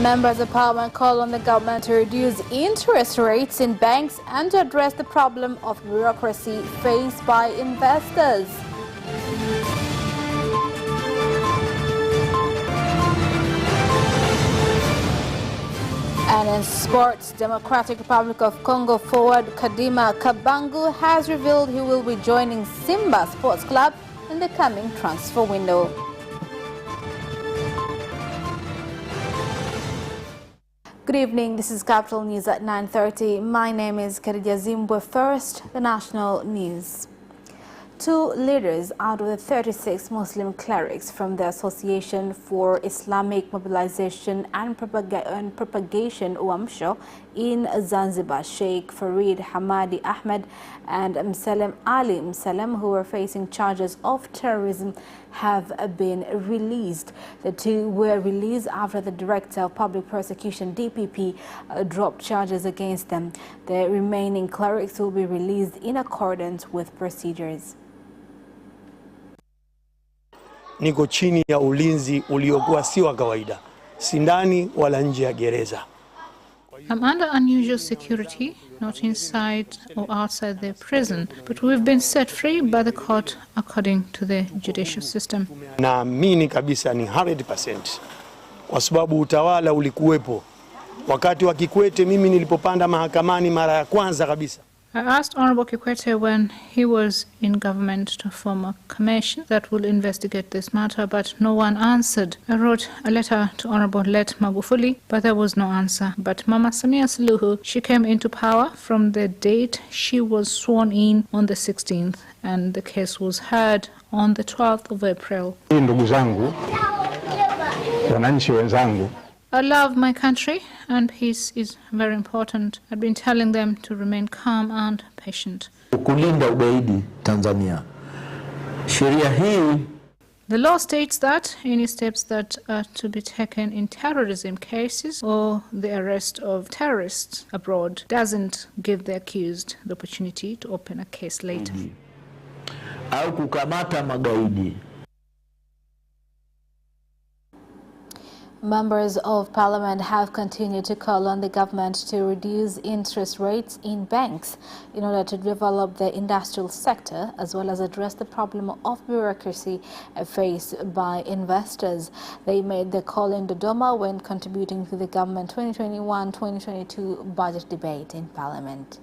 Members of Parliament call on the government to reduce interest rates in banks and to address the problem of bureaucracy faced by investors. And in sports, Democratic Republic of Congo forward Kadima Kabangu has revealed he will be joining Simba Sports Club in the coming transfer window. Good evening, this is Capital News at 9:30. My name is Khadija Zimbwe. First, the national news. 2 leaders out of the 36 Muslim clerics from the Association for Islamic Mobilization and Propagation UAMSHO in Zanzibar, Sheikh Farid Hamadi Ahmed and Msalem Ali Msalem, who were facing charges of terrorism, have been released. The two were released after the Director of Public Prosecution, DPP, dropped charges against them. The remaining clerics will be released in accordance with procedures. Niko chini ya ulinzi uliokuwa si wa kawaida, si ndani wala nje ya gereza. I'm under unusual security, not inside or outside the prison, but we've been set free by the court according to the judicial system. Naamini kabisa ni 100%, kwa sababu utawala ulikuwepo. Wakati wa Kikwete mimi nilipopanda mahakamani mara ya kwanza kabisa, I asked Honorable Kikwete when he was in government to form a commission that will investigate this matter, but no one answered. I wrote a letter to Honorable Let Magufuli, but there was no answer. But Mama Samia Suluhu, she came into power from the date she was sworn in on the 16th, and the case was heard on the 12th of April. Ndugu zangu, wananchi wenzangu, I love my country and peace is very important. I've been telling them to remain calm and patient. Kulinda ugaidi Tanzania. Sheria hii, the law states that any steps that are to be taken in terrorism cases or the arrest of terrorists abroad doesn't give the accused the opportunity to open a case later. Au kukamata magaidi. Members of Parliament have continued to call on the government to reduce interest rates in banks in order to develop the industrial sector as well as address the problem of bureaucracy faced by investors. They made the call in Dodoma when contributing to the government 2021-2022 budget debate in Parliament.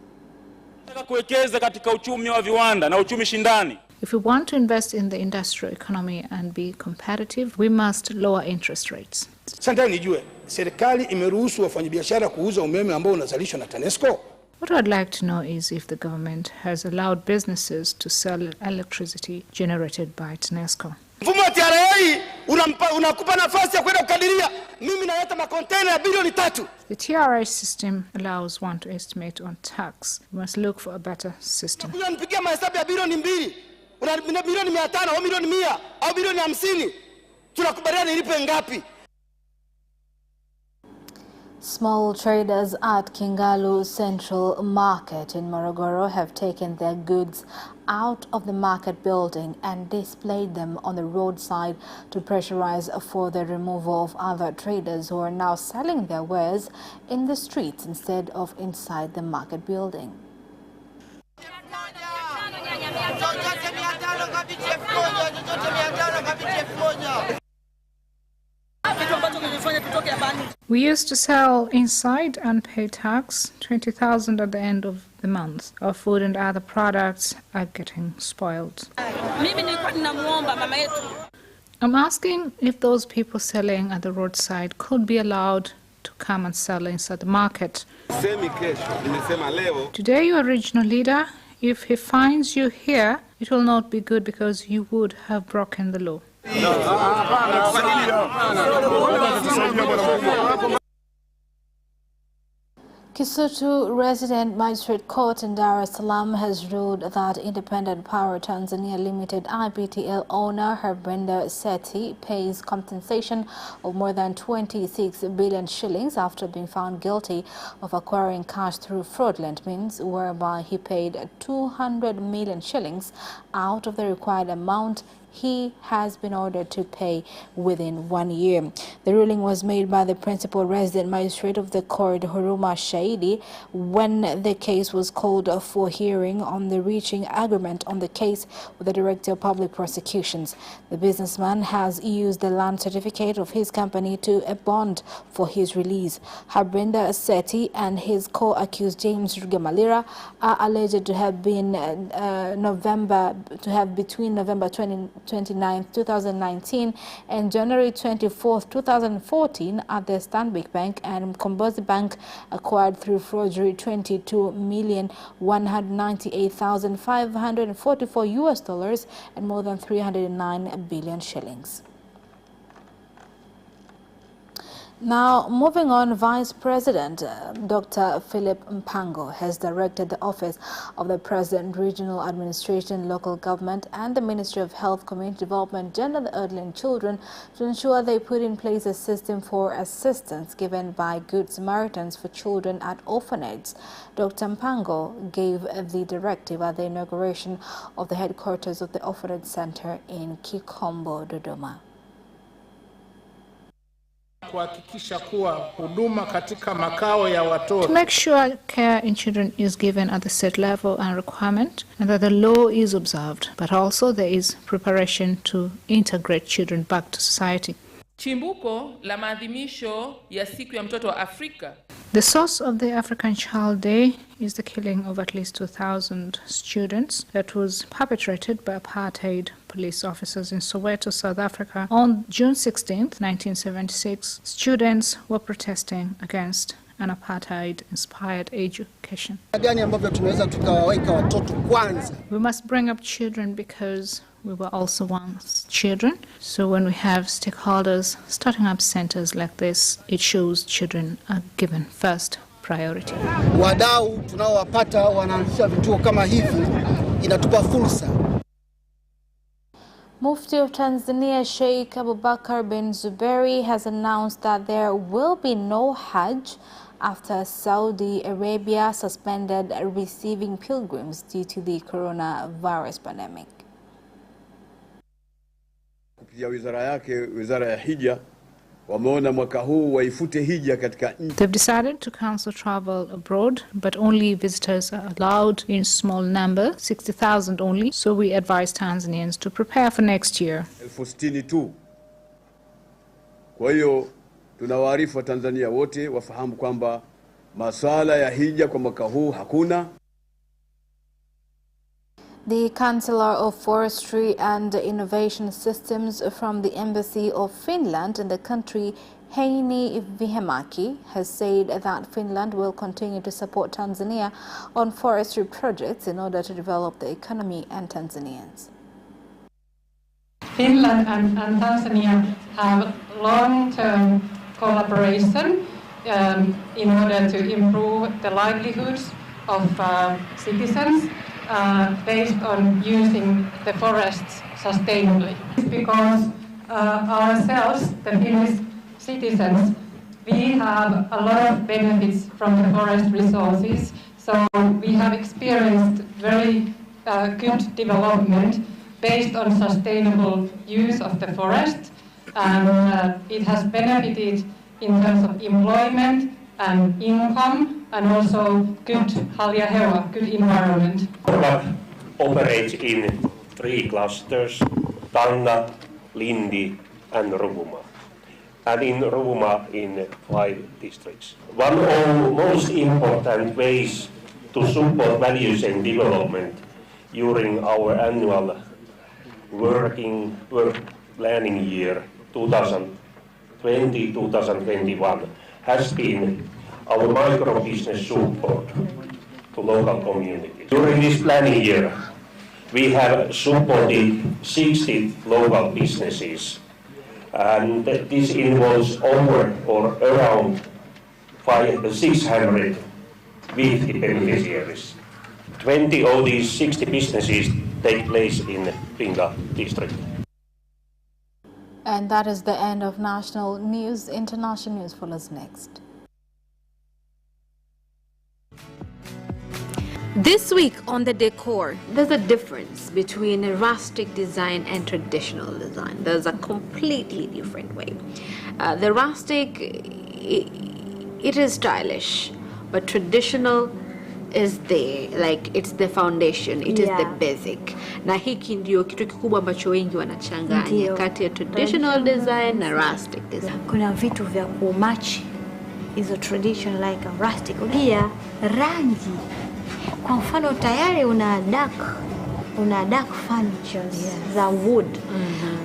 If we want to invest in the industrial economy and be competitive, we must lower interest rates. Sasa nijue serikali imeruhusu wafanyabiashara kuuza umeme ambao unazalishwa na TANESCO? What I'd like to know is if the government has allowed businesses to sell electricity generated by TANESCO. Mfumo wa TRA unakupa nafasi ya kwenda kukadiria. Mimi naleta makontena ya bilioni 3. The TRA system allows one to estimate on tax. We must look for a better system. Unanipigia mahesabu ya bilioni 2. Una bilioni 500 au milioni 100 au bilioni 50. Tunakubaliana nilipe ngapi? Small traders at Kingalu Central Market in Morogoro have taken their goods out of the market building and displayed them on the roadside to pressurize for the removal of other traders who are now selling their wares in the streets instead of inside the market building. We used to sell inside and pay tax, 20,000 at the end of the month. Our food and other products are getting spoiled. I'm asking if those people selling at the roadside could be allowed to come and sell inside the market. Today you are regional leader. If he finds you here, it will not be good because you would have broken the law. Kisutu Resident Magistrate Court in Dar es Salaam has ruled that Independent Power Tanzania Limited IPTL owner Herbenda Seti pays compensation of more than 26 billion shillings after being found guilty of acquiring cash through fraudulent means, whereby he paid 200 million shillings out of the required amount he has been ordered to pay within 1 year. The ruling was made by the principal resident magistrate of the court, Huruma Shahidi, when the case was called for hearing on the reaching agreement on the case with the Director of Public Prosecutions. The businessman has used the land certificate of his company to a bond for his release. Harbinda Sethi and his co-accused James Rugemalira are alleged to have been between November 29, 2019 and January 24, 2014 at the Stanbic Bank and Mkombozi Bank acquired through forgery $22,198,544 and more than 309 billion shillings. Now, moving on, Vice President Dr. Philip Mpango has directed the Office of the President, Regional Administration, Local Government and the Ministry of Health, Community Development, Gender, the Elderly and Children to ensure they put in place a system for assistance given by Good Samaritans for children at orphanages. Dr. Mpango gave the directive at the inauguration of the headquarters of the Orphanage Center in Kikombo, Dodoma. To make sure care in children is given at the set level and requirement and that the law is observed, but also there is preparation to integrate children back to society. Chimbuko la maadhimisho ya siku ya mtoto wa Afrika. The source of the African Child Day is the killing of at least 2,000 students that was perpetrated by apartheid police officers in Soweto, South Africa. On June 16, 1976, students were protesting against an apartheid-inspired education. We must bring up children because we were also once children. So when we have stakeholders starting up centers like this, it shows children are given first priority. Wadau tunaowapata wanaanzisha vituo kama hivi inatupa fursa. Mufti of Tanzania Sheikh Abubakar bin Zuberi has announced that there will be no Hajj after Saudi Arabia suspended receiving pilgrims due to the coronavirus pandemic. Kupitia wizara yake, wizara ya hija, wameona mwaka huu waifute hija katika nchi. They've decided to cancel travel abroad, but only visitors are allowed in small number, 60,000 only. So we advise Tanzanians to prepare for next year. 60,000 tu. Kwa hiyo tunawaarifu wa Tanzania wote wafahamu kwamba masuala ya hija kwa mwaka huu hakuna. The Chancellor of Forestry and Innovation Systems from the Embassy of Finland in the country, Heini Vihemaki, has said that Finland will continue to support Tanzania on forestry projects in order to develop the economy and Tanzanians. Finland and Tanzania have long-term collaboration in order to improve the livelihoods of citizens based on using the forests sustainably. Because ourselves, the Finnish citizens, we have a lot of benefits from the forest resources. So we have experienced very good development based on sustainable use of the forest, and it has benefited in terms of employment and income, and also good haljahewa, good environment. Club operates in 3 clusters, Tanna, Lindi and Rovuma, and in Rovuma in 5 districts. One of the most important ways to support values and development during our annual work planning year 2020-2021 has been our micro-business support to local communities. During this planning year, we have supported 60 local businesses, and this involves over or around 650 beneficiaries. 20 of these 60 businesses take place in Pinga district. And that is the end of national news. International news follows next. This week on the decor, there's a difference between a rustic design and traditional design. There's a completely different way. The rustic, it is stylish, but traditional is it's the foundation, it is the basic. Na hiki ndio kitu kikubwa ambacho wengi wanachanganya kati ya traditional design na rustic design. Kuna vitu vya kumatch hizo tradition like a rustic. Pia rangi. Kwa mfano tayari una dark furniture za wood.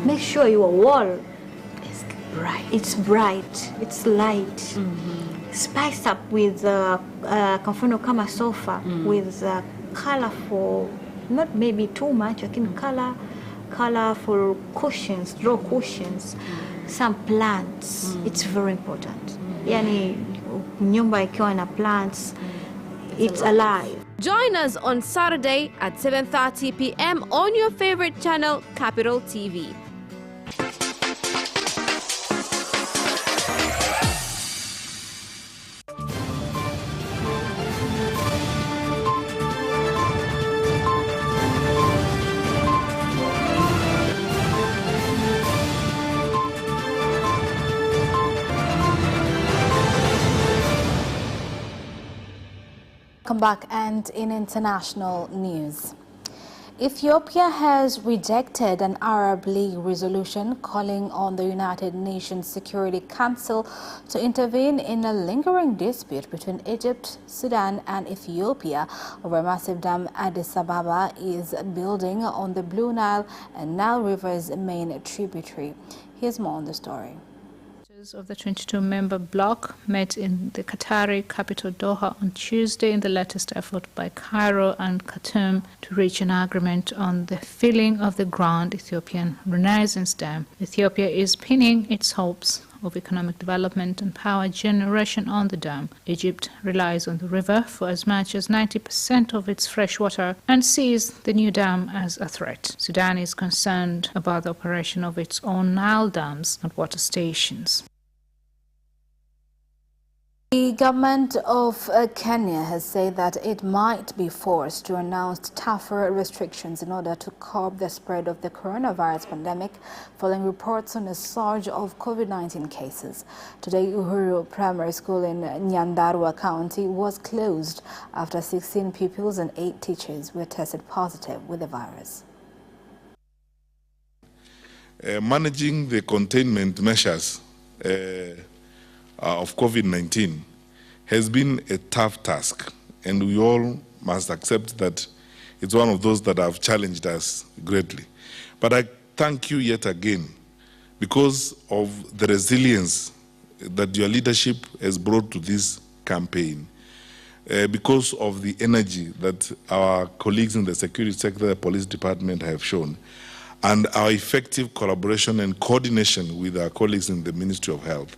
Make sure your wall is bright. It's light. Spice up with kwa mfano kama sofa with colorful, not maybe too much, lakini colorful cushions, draw cushions, some plants. It's very important. Yani nyumba ikiwa na plants, it's alive. Join us on Saturday at 7:30 p.m. on your favorite channel, Capital TV. Welcome back, and in international news, Ethiopia has rejected an Arab League resolution calling on the United Nations Security Council to intervene in a lingering dispute between Egypt, Sudan and Ethiopia over a massive dam Addis Ababa is building on the Blue Nile and Nile River's main tributary. Here's more on the story. Of the 22-member bloc met in the Qatari capital Doha on Tuesday in the latest effort by Cairo and Khartoum to reach an agreement on the filling of the Grand Ethiopian Renaissance Dam. Ethiopia is pinning its hopes of economic development and power generation on the dam. Egypt relies on the river for as much as 90% of its fresh water and sees the new dam as a threat. Sudan is concerned about the operation of its own Nile dams and water stations. The government of Kenya has said that it might be forced to announce tougher restrictions in order to curb the spread of the coronavirus pandemic following reports on a surge of COVID-19 cases. Today, Uhuru Primary School in Nyandarua County was closed after 16 pupils and 8 teachers were tested positive with the virus. Managing the containment measures of COVID-19 has been a tough task, and we all must accept that it's one of those that have challenged us greatly. But I thank you yet again because of the resilience that your leadership has brought to this campaign, because of the energy that our colleagues in the security sector, the police department have shown, and our effective collaboration and coordination with our colleagues in the Ministry of Health.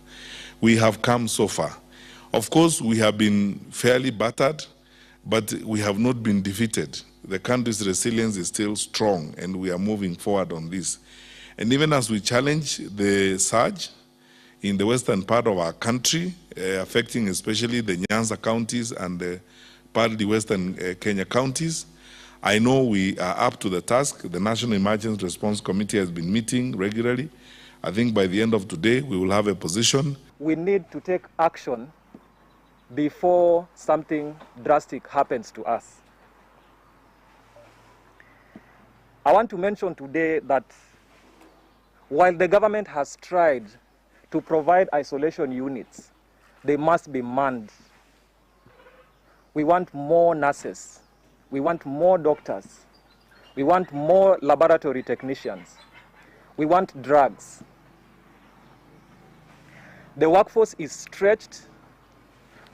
We have come so far. Of course, we have been fairly battered, but we have not been defeated. The country's resilience is still strong, and we are moving forward on this. And even as we challenge the surge in the western part of our country, affecting especially the Nyanza counties and partly western Kenya counties, I know we are up to the task. The National Emergency Response Committee has been meeting regularly. I think by the end of today, we will have a position. We need to take action before something drastic happens to us. I want to mention today that while the government has tried to provide isolation units, they must be manned. We want more nurses. We want more doctors. We want more laboratory technicians. We want drugs. The workforce is stretched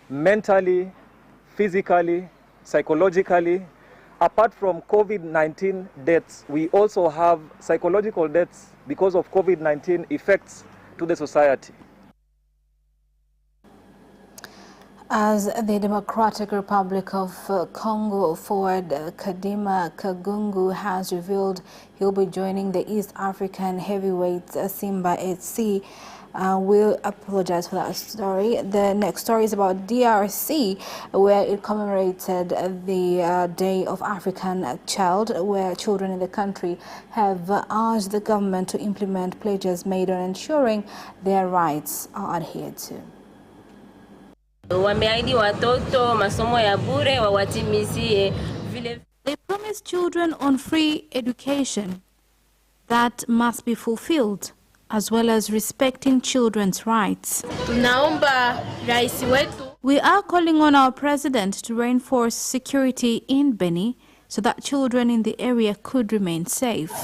mentally, physically, psychologically. Apart from COVID-19 deaths, we also have psychological deaths because of COVID-19 effects to the society. As the Democratic Republic of Congo forward Kadima Kagungu has revealed he'll be joining the East African heavyweight Simba HC. We'll apologize for that story. The next story is about DRC, where it commemorated the Day of African Child, where children in the country have urged the government to implement pledges made on ensuring their rights are adhered to. They promised children on free education that must be fulfilled, as well as respecting children's rights. We are calling on our president to reinforce security in Beni so that children in the area could remain safe.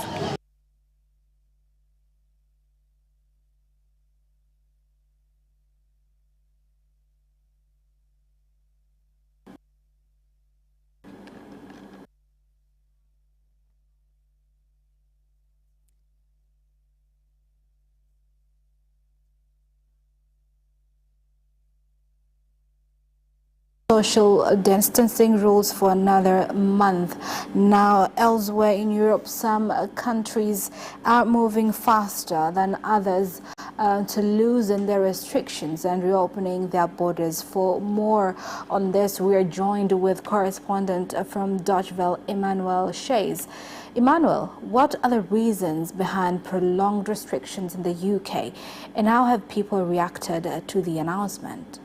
Social distancing rules for another month. Now, elsewhere in Europe, some countries are moving faster than others to loosen their restrictions and reopening their borders. For more on this, we are joined with correspondent from Deutsche Welle, Emmanuel Shays. Emmanuel, what are the reasons behind prolonged restrictions in the UK, and how have people reacted to the announcement?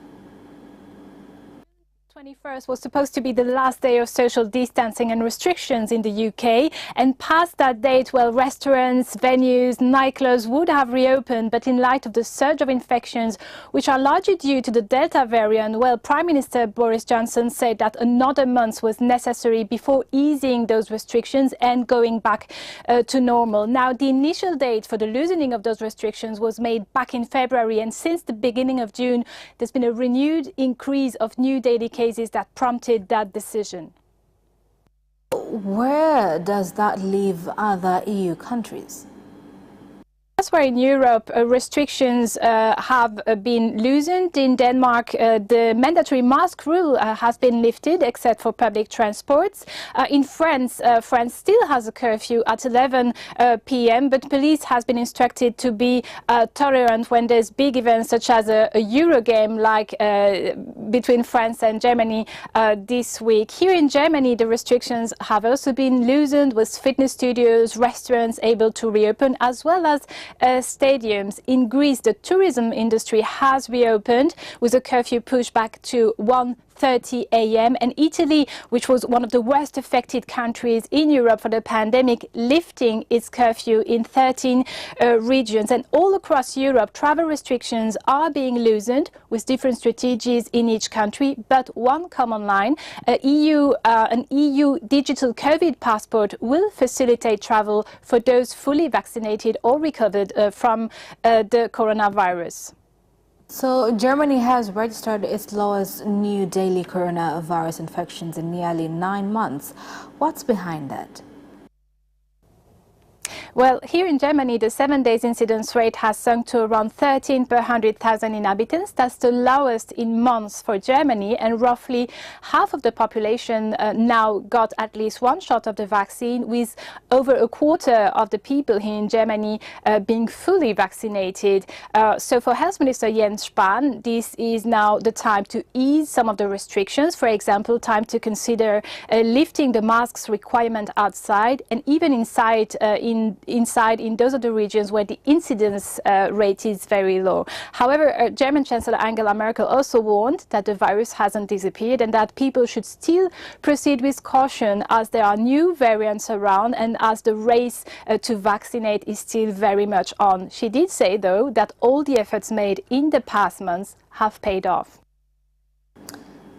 21st was supposed to be the last day of social distancing and restrictions in the UK, and past that date, well, restaurants, venues, nightclubs would have reopened, but in light of the surge of infections, which are largely due to the Delta variant, well, Prime Minister Boris Johnson said that another month was necessary before easing those restrictions and going back to normal. Now, the initial date for the loosening of those restrictions was made back in February, and since the beginning of June, there's been a renewed increase of new daily cases that prompted that decision. Where does that leave other EU countries? Elsewhere in Europe, restrictions have been loosened. In Denmark, the mandatory mask rule has been lifted, except for public transports. In France, France still has a curfew at 11 p.m., but police has been instructed to be tolerant when there's big events such as a Euro game, like between France and Germany this week. Here in Germany, the restrictions have also been loosened, with fitness studios, restaurants able to reopen, as well as stadiums. In Greece, the tourism industry has reopened, with a curfew pushed back to 1:30 a.m. And Italy, which was one of the worst affected countries in Europe for the pandemic, lifting its curfew in 13 regions. And all across Europe, travel restrictions are being loosened, with different strategies in each country, but one common line: an EU digital COVID passport will facilitate travel for those fully vaccinated or recovered from the coronavirus. So Germany has registered its lowest new daily coronavirus infections in nearly 9 months. What's behind that? Well, here in Germany, the 7 days incidence rate has sunk to around 13 per 100,000 inhabitants. That's the lowest in months for Germany, and roughly half of the population now got at least one shot of the vaccine, with over a quarter of the people here in Germany being fully vaccinated. So for Health Minister Jens Spahn, this is now the time to ease some of the restrictions. For example, time to consider lifting the masks requirement outside, and even inside in those other regions where the incidence rate is very low. However, German Chancellor Angela Merkel also warned that the virus hasn't disappeared, and that people should still proceed with caution, as there are new variants around and as the race to vaccinate is still very much on. She did say, though, that all the efforts made in the past months have paid off.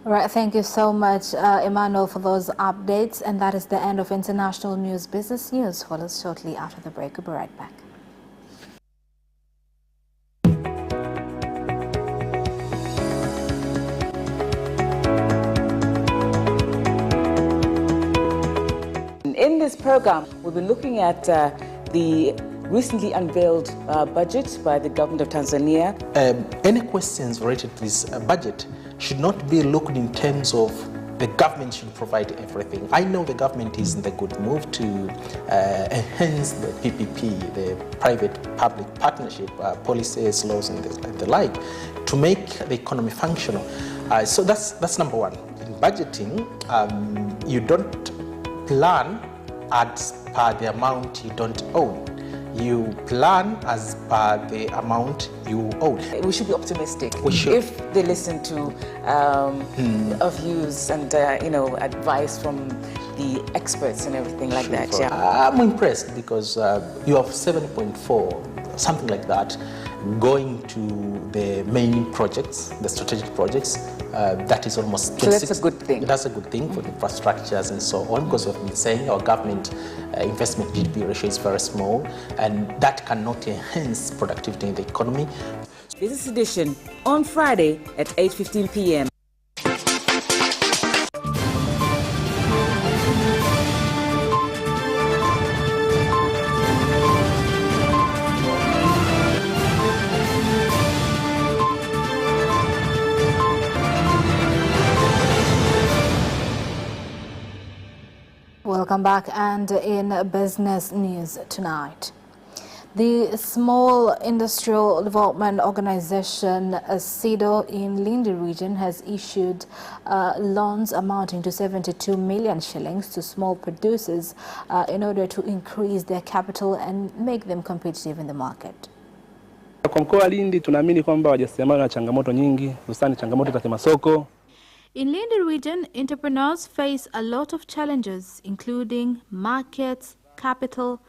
All right, thank you so much, Emmanuel, for those updates. And that is the end of International News. Business News follows shortly after the break. We'll be right back. In this program, we'll be looking at the recently unveiled budget by the government of Tanzania. Any questions related to this budget, should not be looked in terms of the government should provide everything. I know the government is in the good move to enhance the PPP, the private-public partnership policies, laws, and the like, to make the economy functional. So that's number one. In budgeting, you don't plan as per the amount you don't own. You plan as per the amount you own. We should be optimistic. We should. If they listen to views and advice from the experts and everything like that. Yeah. I'm impressed because you have 7.4, something like that, going to the main projects, the strategic projects. That is almost 26. So that's a good thing. That's a good thing for the infrastructures and so on, because we've been saying our government investment GDP ratio is very small, and that cannot enhance productivity in the economy. Business Edition on Friday at 8:15 p.m. Welcome back, and in business news tonight, the Small Industrial Development Organization SIDO in Lindi region has issued loans amounting to 72 million shillings to small producers in order to increase their capital and make them competitive in the market. Kwa mkoa wa Lindi tunaamini kwamba wajasiriamali wana changamoto nyingi, hususan changamoto za kimasoko. In Lindi region, entrepreneurs face a lot of challenges, including markets, capital,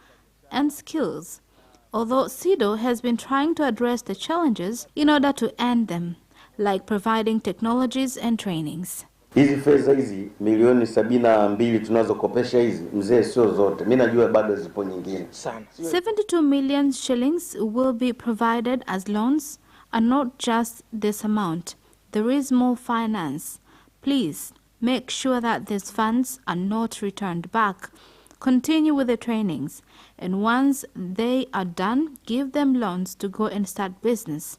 and skills. Although SIDO has been trying to address the challenges in order to end them, like providing technologies and trainings. Hizi fedha hizi milioni 72 tunazokopesha hizi mzee sio zote. Mimi najua bado zipo nyingine. 72 million shillings will be provided as loans, and not just this amount. There is more finance. Please make sure that these funds are not returned back. Continue with the trainings, and once they are done, give them loans to go and start business.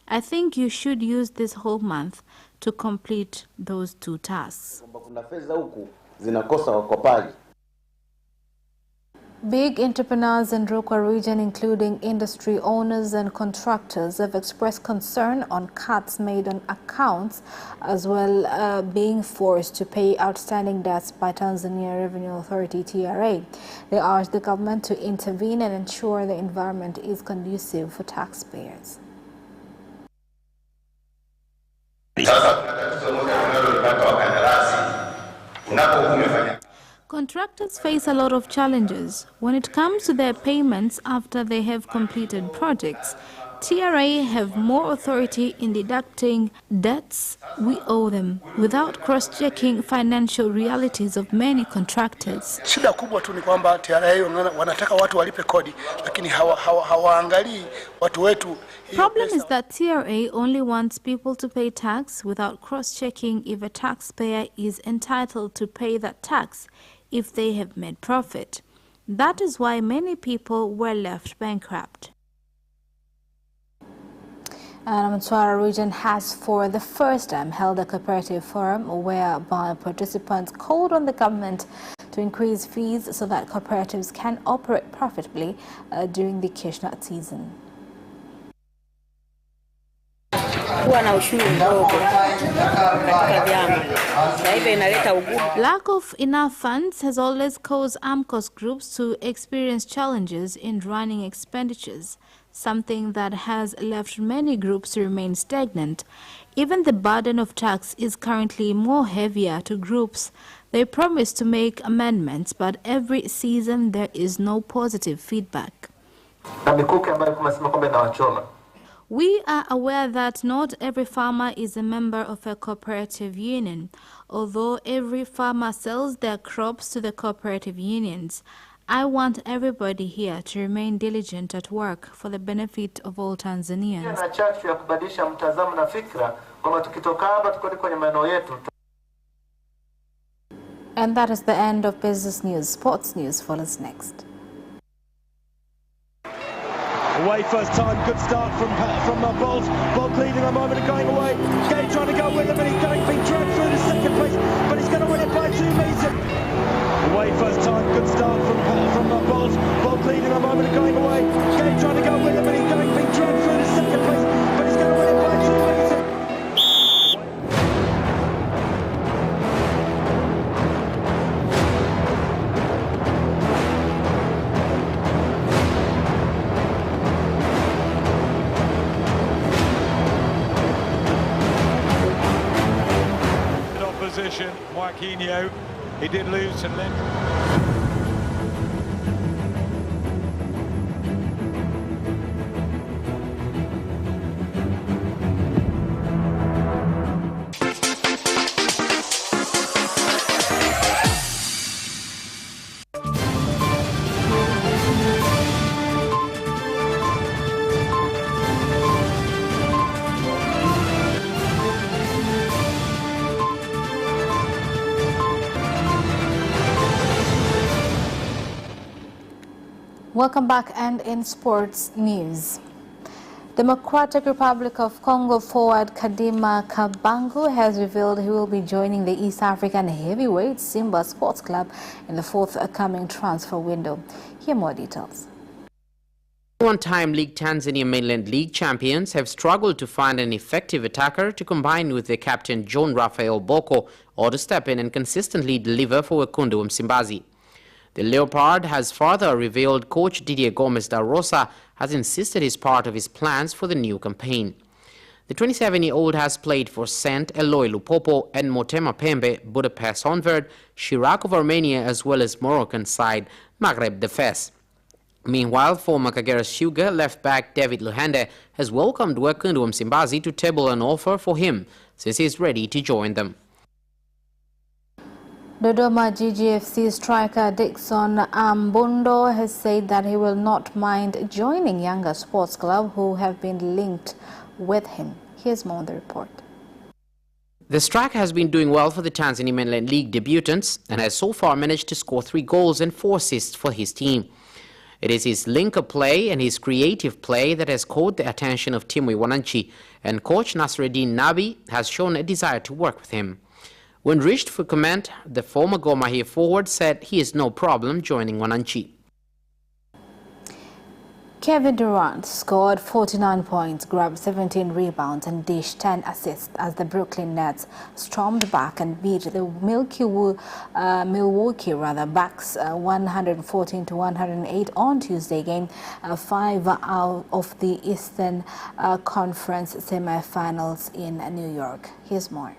I think you should use this whole month to complete those two tasks. Big entrepreneurs in Rukwa region, including industry owners and contractors, have expressed concern on cuts made on accounts, as well being forced to pay outstanding debts by Tanzania Revenue Authority (TRA). They urge the government to intervene and ensure the environment is conducive for taxpayers. Contractors face a lot of challenges when it comes to their payments after they have completed projects. TRA have more authority in deducting debts we owe them without cross-checking financial realities of many contractors. Shida kubwa tu ni kwamba TRA wanataka watu walipe kodi, lakini hawaangalii watu wetu. Problem is that TRA only wants people to pay tax without cross-checking if a taxpayer is entitled to pay that tax if they have made profit. That is why many people were left bankrupt. And Mtwara region has for the first time held a cooperative forum whereby participants called on the government to increase fees so that cooperatives can operate profitably during the cash nut season. Lack of enough funds has always caused AMCOS groups to experience challenges in running expenditures, something that has left many groups to remain stagnant. Even the burden of tax is currently more heavier to groups. They promise to make amendments, but every season there is no positive feedback. We are aware that not every farmer is a member of a cooperative union, although every farmer sells their crops to the cooperative unions. I want everybody here to remain diligent at work for the benefit of all Tanzanians. And that is the end of business news. Sports news follows next. Away first time, good start from Bolt. Bolt leading a moment and going away. Gay trying to go with him, and he's being dragged through to second place, but he's going to win it by 2 meters. Away first time, good start from Bolt. Bolt leading a moment and going away. Gay trying to go with him, and he's being dragged through to second place, but he's going to win it by 2 meters. Opposition, Joaquinho, he did lose to Lim. Welcome back, and in sports news. Democratic Republic of Congo forward Kadima Kabangu has revealed he will be joining the East African heavyweight Simba Sports Club in the forthcoming transfer window. Here more details. One-time League Tanzania Mainland League champions have struggled to find an effective attacker to combine with their captain John Raphael Boko or to step in and consistently deliver for Wekundu Msimbazi. The Leopard has further revealed coach Didier Gomes da Rosa has insisted is part of his plans for the new campaign. The 27-year-old has played for Saint Eloi Lupopo and Motema Pembe, Budapest Honved, Chirac of Armenia, as well as Moroccan side Maghreb Defes. Meanwhile, former Kagera Sugar left-back David Luhande has welcomed Wekundu Msimbazi to table an offer for him since he is ready to join them. Dodoma GGFC striker Dickson Ambundo has said that he will not mind joining Yanga Sports Club, who have been linked with him. Here's more on the report. The striker has been doing well for the Tanzania Mainland League debutants and has so far managed to score 3 goals and 4 assists for his team. It is his linker play and his creative play that has caught the attention of Timwe Wananchi, and coach Nasreddin Nabi has shown a desire to work with him. When reached for comment, the former Gor Mahia forward said he has no problem joining Wananchi. Kevin Durant scored 49 points, grabbed 17 rebounds and dished 10 assists as the Brooklyn Nets stormed back and beat the Milwaukee Bucks 114-108 on Tuesday, game 5 out of the Eastern Conference semifinals in New York. Here's more.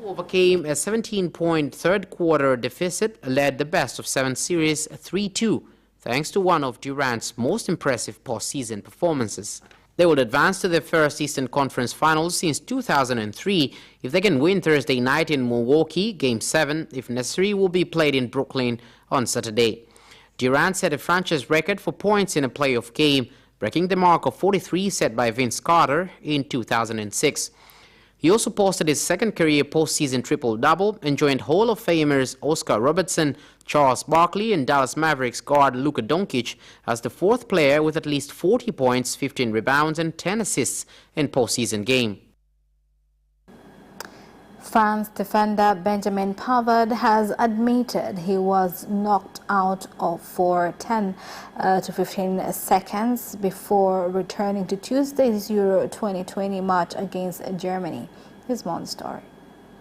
Overcame a 17-point third-quarter deficit, led the best-of-7 series 3-2, thanks to one of Durant's most impressive postseason performances. They would advance to their first Eastern Conference Finals since 2003 if they can win Thursday night in Milwaukee. Game 7, if necessary, will be played in Brooklyn on Saturday. Durant set a franchise record for points in a playoff game, breaking the mark of 43 set by Vince Carter in 2006. He also posted his second career postseason triple-double and joined Hall of Famers Oscar Robertson, Charles Barkley, and Dallas Mavericks guard Luka Doncic as the 4th player with at least 40 points, 15 rebounds, and 10 assists in postseason game. France defender Benjamin Pavard has admitted he was knocked out for 10 to 15 seconds before returning to Tuesday's Euro 2020 match against Germany. Here's more on the story.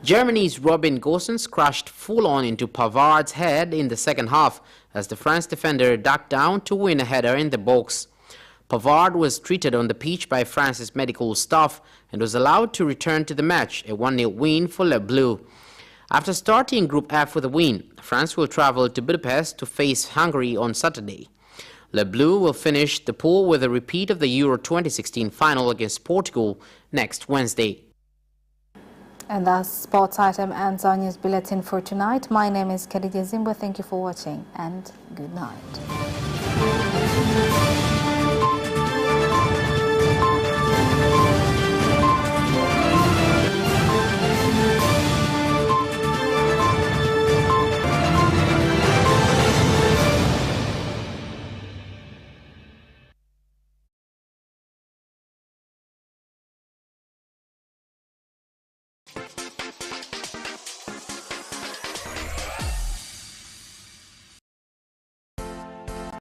Germany's Robin Gosens crashed full-on into Pavard's head in the second half as the French defender ducked down to win a header in the box. Pavard was treated on the pitch by France's medical staff and was allowed to return to the match, a 1-0 win for Les Bleus. After starting Group F with a win, France will travel to Budapest to face Hungary on Saturday. Les Bleus will finish the pool with a repeat of the Euro 2016 final against Portugal next Wednesday. And that's sports item ends our news bulletin for tonight. My name is Khadija Zimbo. Thank you for watching and good night.